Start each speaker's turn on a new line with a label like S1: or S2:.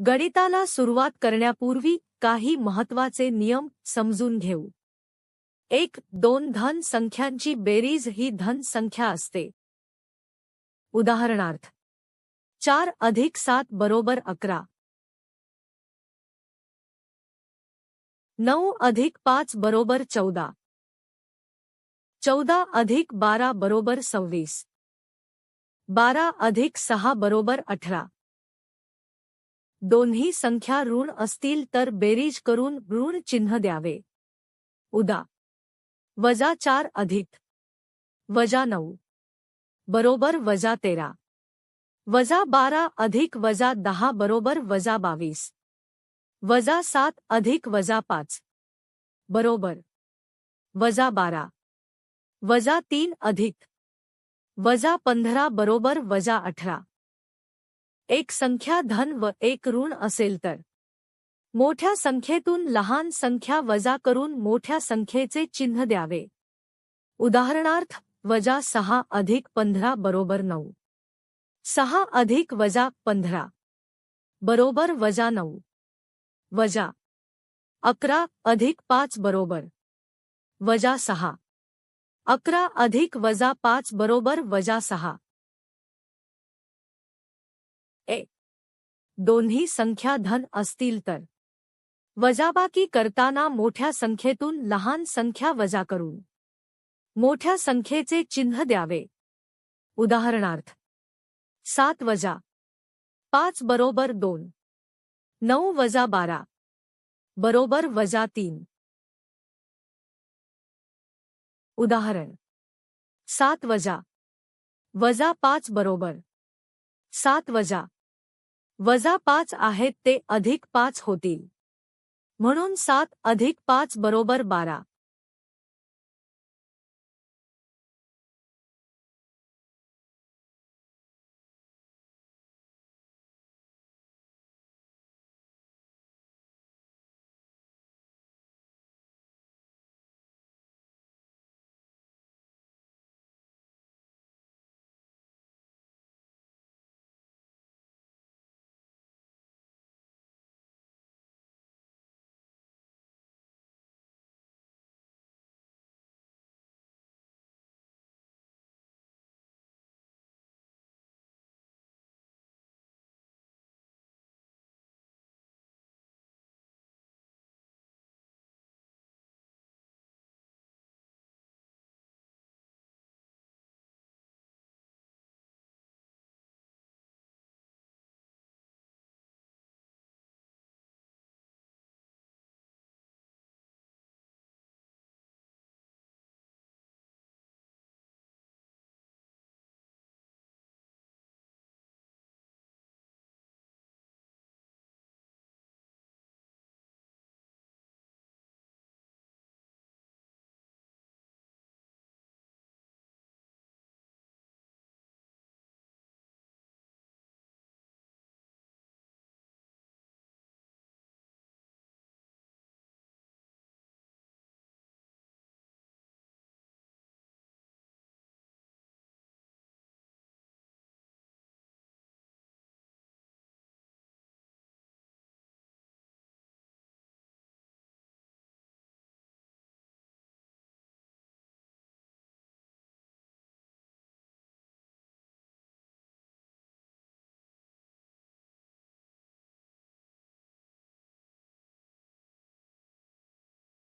S1: गणिताला सुरुवात करण्यापूर्वी काही महत्त्वाचे नियम समजून घेऊ. 1. दोन धन संख्यांची बेरीज ही धन संख्या असते. उदाहरणार्थ 4 अधिक 7 बरोबर 11. 9 अधिक 5 बरोबर 14. 14 अधिक 12 बरोबर 26. 12 अधिक 6 बरोबर 18. दोन्ही संख्या ऋण असतील तर बेरीज करून ऋण चिन्ह द्यावे. उदा. -4 अधिक -9 बरोबर -13. -12 अधिक -10 बरोबर -22. -7 अधिक -5 बरोबर -12. -3 अधिक -15 बरोबर -18. एक संख्या धन व एक ऋण असेल तर मोठ्या संख्येतून लहान संख्या वजा करून मोठ्या संख्येचे चिन्ह द्यावे. उदाहरणार्थ -6 अधिक 15 बरोबर 9. 6 अधिक -15 बरोबर -9. -11 अधिक 5 बरोबर -6. 11 अधिक -5 बरोबर -6. दोन्ही संख्या धन असतील तर वजाबाकी करताना मोठ्या संख्येतून लहान संख्या वजा करून मोठ्या संख्येचे चिन्ह द्यावे. उदाहरणार्थ 7 वजा 5 बरोबर 2. 9 वजा 12 बरोबर -3. उदाहरण 7 वजा 5 बरोबर 7 वजा 5 आहेत ते अधिक 5 होतील. म्हणून 7 अधिक 5 बरोबर 12.